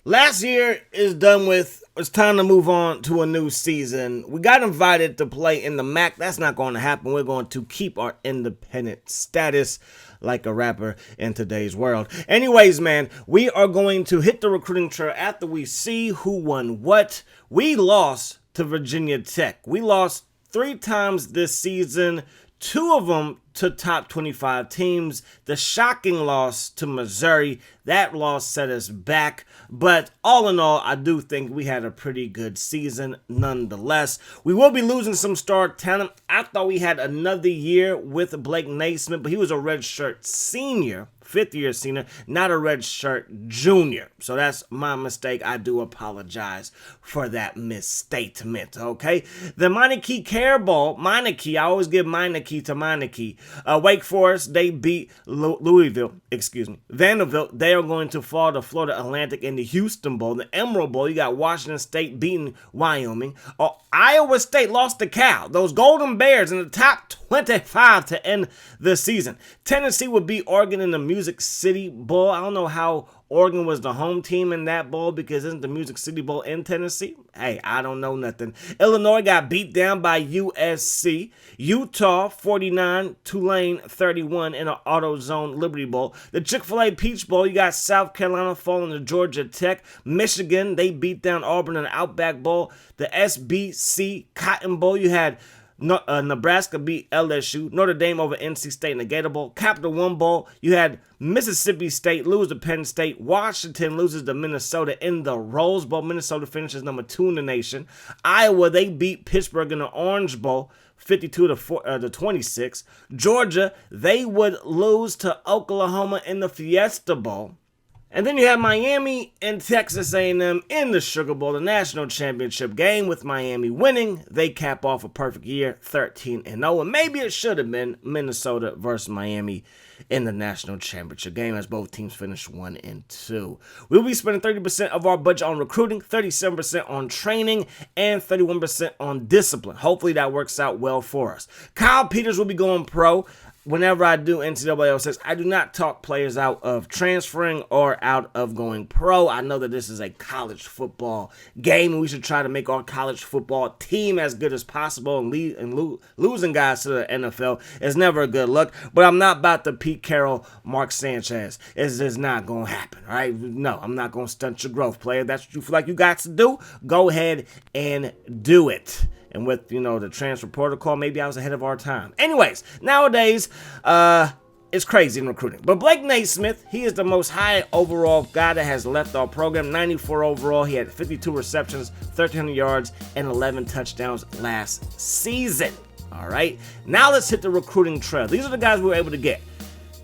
Last year is done with. It's time to move on to a new season. We got invited to play in the MAC. That's not going to happen. We're going to keep our independent status like a rapper in today's world. Anyways, man, we are going to hit the recruiting trail after we see who won what. We lost to Virginia Tech. We lost 3 times this season. 2 of them to top 25 teams. The shocking loss to Missouri, that loss set us back. But all in all, I do think we had a pretty good season nonetheless. We will be losing some star talent. I thought we had another year with Blake Naismith, but he was a redshirt senior, 5th-year senior, not a redshirt junior. So that's my mistake. I do apologize for that misstatement, okay? The Meineke Care Bowl, Meineke, I always give Meineke to Meineke. Wake Forest, they beat Vanderbilt. They are going to fall to Florida Atlantic in the Houston Bowl. The Emerald Bowl, you got Washington State beating Wyoming. Iowa State lost to Cal. Those Golden Bears in the top 25 to end the season. Tennessee would beat Oregon in the Music City Bowl. I don't know how Oregon was the home team in that bowl because isn't the Music City Bowl in Tennessee? Hey, I don't know nothing. Illinois got beat down by USC. Utah 49, Tulane 31 in an AutoZone Liberty Bowl. The Chick-fil-A Peach Bowl, you got South Carolina falling to Georgia Tech. Michigan, they beat down Auburn in the Outback Bowl. The SBC Cotton Bowl, you had Nebraska beat LSU, Notre Dame over NC State in the Gator Bowl. Capital One Bowl, you had Mississippi State lose to Penn State. Washington loses to Minnesota in the Rose Bowl. Minnesota finishes number 2 in the nation. Iowa, they beat Pittsburgh in the Orange Bowl, 52 to 26. Georgia, they would lose to Oklahoma in the Fiesta Bowl. And then you have Miami and Texas A&M in the Sugar Bowl, the national championship game, with Miami winning. They cap off a perfect year, 13-0. And maybe it should have been Minnesota versus Miami in the national championship game, as both teams finished 1-2. We'll be spending 30% of our budget on recruiting, 37% on training, and 31% on discipline. Hopefully that works out well for us. Kyle Peters will be going pro. Whenever I do NCAA 06, I do not talk players out of transferring or out of going pro. I know that this is a college football game, and we should try to make our college football team as good as possible, and losing guys to the NFL is never a good look. But I'm not about to Pete Carroll, Mark Sanchez. It's just not going to happen, all right? No, I'm not going to stunt your growth, player. That's what you feel like you got to do. Go ahead and do it. And with, the transfer protocol, maybe I was ahead of our time. Anyways, nowadays, it's crazy in recruiting. But Blake Naismith, he is the most high overall guy that has left our program. 94 overall. He had 52 receptions, 1,300 yards, and 11 touchdowns last season. All right. Now let's hit the recruiting trail. These are the guys we were able to get.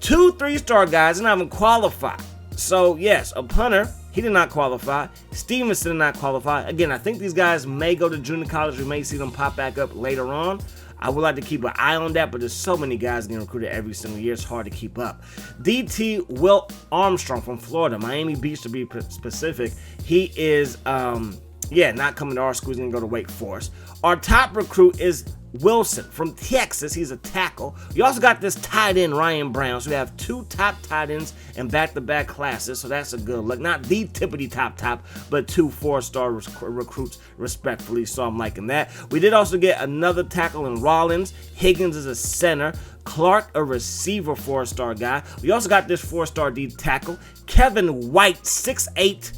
2 3-star guys and haven't qualified. So, yes, a punter. He did not qualify. Stevenson did not qualify. Again, I think these guys may go to junior college. We may see them pop back up later on. I would like to keep an eye on that, but there's so many guys getting recruited every single year. It's hard to keep up. DT Wilt Armstrong from Florida, Miami Beach to be specific. He is, not coming to our school. He's going to go to Wake Forest. Our top recruit is Wilson from Texas. He's a tackle. We also got this tight end, Ryan Brown. So we have 2 top tight ends in back-to-back classes. So that's a good look. Not the tippity top, but 2 4-star recruits respectfully. So I'm liking that. We did also get another tackle in Rollins. Higgins is a center. Clark, a receiver, 4-star guy. We also got this 4-star D tackle. Kevin White, 6'8",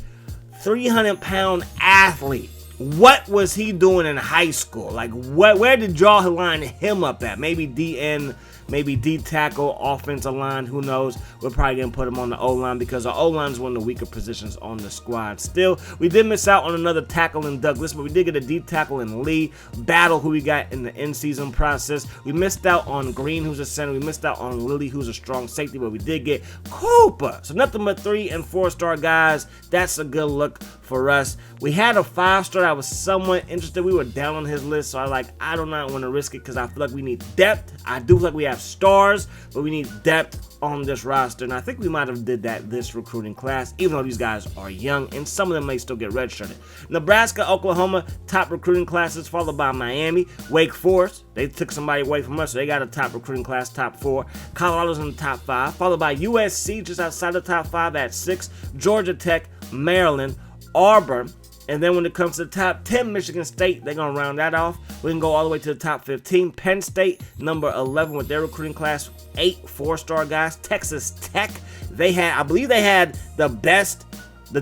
300-pound athlete. What was he doing in high school? Like, where did y'all line him up at? Maybe DN, maybe D tackle, offensive line, who knows? We're probably going to put him on the O-line because our O-line is one of the weaker positions on the squad. Still, we did miss out on another tackle in Douglas, but we did get a D tackle in Lee. Battle, who we got in the in-season process. We missed out on Green, who's a center. We missed out on Lilly, who's a strong safety, but we did get Cooper. So nothing but 3 and 4-star guys. That's a good look for us. We had a 5-star. I was somewhat interested. We were down on his list, so I do not want to risk it because I feel like we need depth. I do feel like we have stars, but we need depth on this roster, and I think we might have did that this recruiting class, even though these guys are young, and some of them may still get redshirted. Nebraska, Oklahoma, top recruiting classes, followed by Miami. Wake Forest, they took somebody away from us, so they got a top recruiting class, top 4. Colorado's in the top 5, followed by USC, just outside the top 5 at 6. Georgia Tech, Maryland, Auburn. And then when it comes to the top 10, Michigan State, they're going to round that off. We can go all the way to the top 15. Penn State, number 11 with their recruiting class, 8 4-star guys. Texas Tech, I believe they had the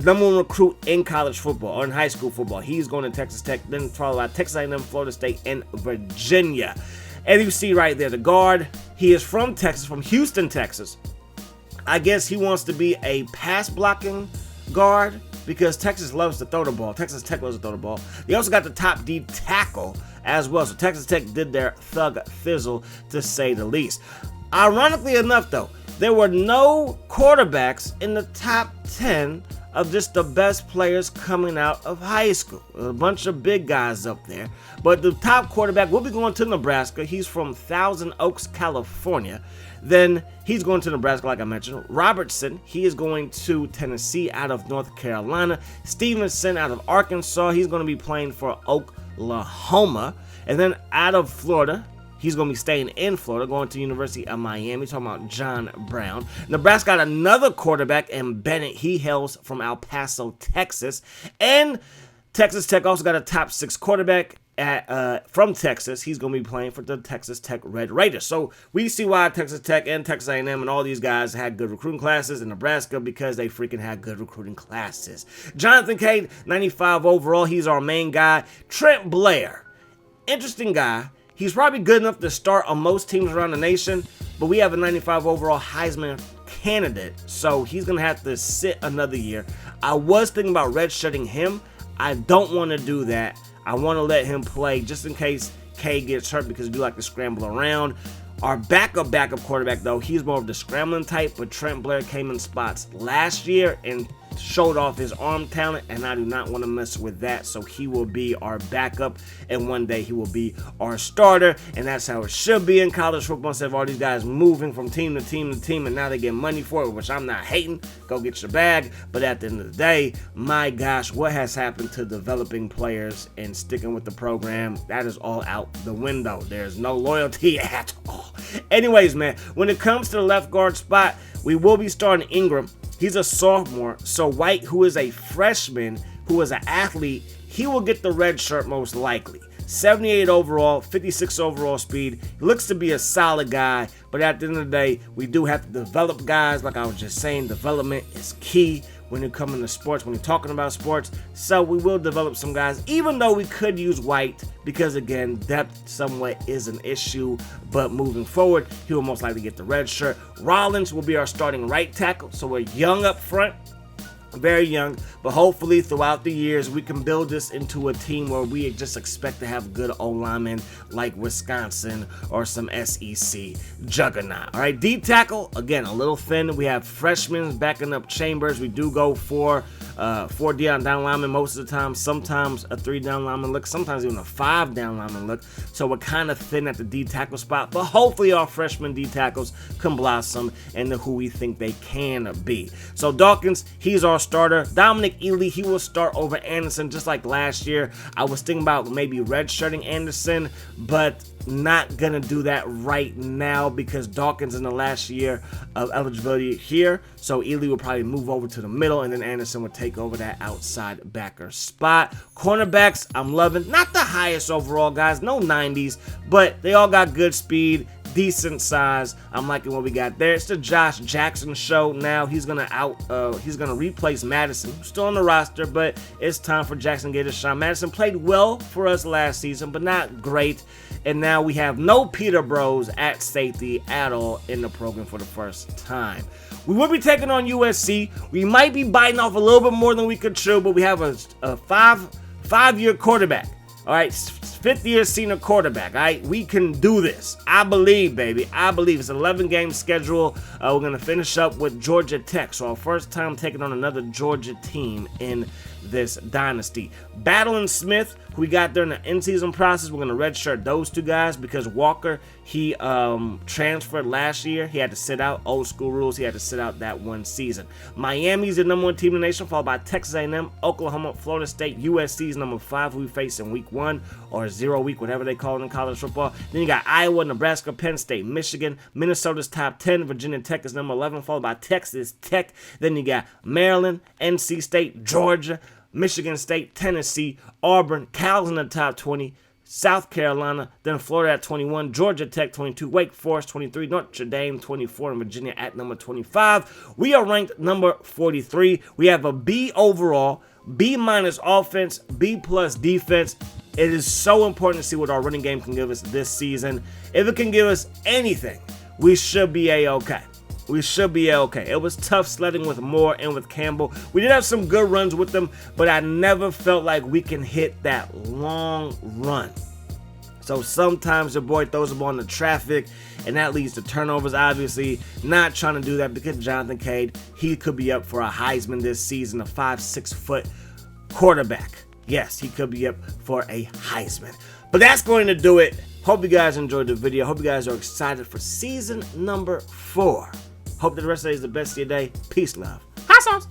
number one recruit in college football or in high school football. He's going to Texas Tech. Then followed by Texas A&M, Florida State, and Virginia. And you see right there, the guard, he is from Texas, from Houston, Texas. I guess he wants to be a pass blocking guard because Texas loves to throw the ball. Texas Tech loves to throw the ball. They also got the top D tackle as well. So Texas Tech did their thug thizzle, to say the least. Ironically enough, though, there were no quarterbacks in the top 10 of just the best players coming out of high school. A bunch of big guys up there. But the top quarterback will be going to Nebraska. He's from Thousand Oaks, California. Then he's going to Nebraska, like I mentioned. Robertson, he is going to Tennessee out of North Carolina. Stevenson out of Arkansas, he's going to be playing for Oklahoma. And then out of Florida, he's going to be staying in Florida, going to the University of Miami. Talking about John Brown. Nebraska got another quarterback, and Bennett. He hails from El Paso, Texas. And Texas Tech also got a top 6 quarterback from Texas. He's going to be playing for the Texas Tech Red Raiders. So we see why Texas Tech and Texas A&M and all these guys had good recruiting classes in Nebraska, because they freaking had good recruiting classes. Jonathan Cade, 95 overall. He's our main guy. Trent Blair, interesting guy. He's probably good enough to start on most teams around the nation, but we have a 95 overall Heisman candidate, so he's going to have to sit another year. I was thinking about redshirting him. I don't want to do that. I want to let him play just in case K gets hurt, because we do like to scramble around. Our backup quarterback, though, he's more of the scrambling type, but Trent Blair came in spots last year and showed off his arm talent, and I do not want to mess with that. So he will be our backup, and one day he will be our starter, and that's how it should be in college football. Instead of all these guys moving from team to team to team, and now they get money for it, which I'm not hating. Go get your bag. But at the end of the day, my gosh, what has happened to developing players and sticking with the program? That is all out the window. There's no loyalty at all. Anyways, man, when it comes to the left guard spot, we will be starting Ingram. He's a sophomore, so White, who is a freshman, who is an athlete, he will get the red shirt most likely. 78 overall, 56 overall speed. He looks to be a solid guy, but at the end of the day, we do have to develop guys. Like I was just saying, development is key when you come into sports, when you're talking about sports. So we will develop some guys, even though we could use White, because again, depth somewhat is an issue. But moving forward, he will most likely get the red shirt. Rollins will be our starting right tackle, so we're young up front. Very young, but hopefully throughout the years we can build this into a team where we just expect to have good O-linemen like Wisconsin or some SEC juggernaut. All right, D tackle, again, a little thin. We have freshmen backing up Chambers. We do go for 4 down linemen most of the time, sometimes a 3 down lineman look, sometimes even a 5 down lineman look. So we're kind of thin at the D tackle spot, but hopefully our freshman D tackles can blossom into who we think they can be. So Dawkins, he's our starter. Dominic Ely, he will start over Anderson just like last year. I was thinking about maybe redshirting Anderson, but not gonna do that right now because Dawkins in the last year of eligibility here. So Ely will probably move over to the middle, and then Anderson would take over that outside backer spot. Cornerbacks, I'm loving. Not the highest overall guys, no 90s, but they all got good speed, decent size. I'm liking what we got there. It's the Josh Jackson show now. He's gonna replace Madison, who's still on the roster, but it's time for Jackson to get a shot. Madison played well for us last season, but not great. And now we have no Peter Bros at safety at all in the program for the first time. We will be taking on USC. We might be biting off a little bit more than we could chew, but we have a five-year quarterback. All right, 5th-year senior quarterback. All right, we can do this. I believe, baby. I believe. It's an 11-game schedule. We're going to finish up with Georgia Tech. So our first time taking on another Georgia team in this dynasty. Battle and Smith, who we got during the in-season process. We're going to redshirt those two guys because Walker, he transferred last year. He had to sit out. Old school rules. He had to sit out that one season. Miami's the #1 team in the nation, followed by Texas A&M, Oklahoma, Florida State. USC's number 5, who we face in week 1 or 0 week, whatever they call it in college football. Then you got Iowa, Nebraska, Penn State, Michigan. Minnesota's top 10. Virginia Tech is number 11, followed by Texas Tech. Then you got Maryland, NC State, Georgia, Michigan State, Tennessee, Auburn, Cal's in the top 20, South Carolina, then Florida at 21, Georgia Tech 22, Wake Forest 23, Notre Dame 24, and Virginia at number 25. We are ranked number 43. We have a B overall, B minus offense, B plus defense. It is so important to see what our running game can give us this season. If it can give us anything, we should be A-okay. We should be okay. It was tough sledding with Moore and with Campbell. We did have some good runs with them, but I never felt like we can hit that long run. So sometimes your boy throws the ball into traffic, and that leads to turnovers, obviously. Not trying to do that because Jonathan Cade, he could be up for a Heisman this season, a 5'6" foot quarterback. Yes, he could be up for a Heisman. But that's going to do it. Hope you guys enjoyed the video. Hope you guys are excited for season number 4. Hope that the rest of the day is the best of your day. Peace, love. Hot sauce.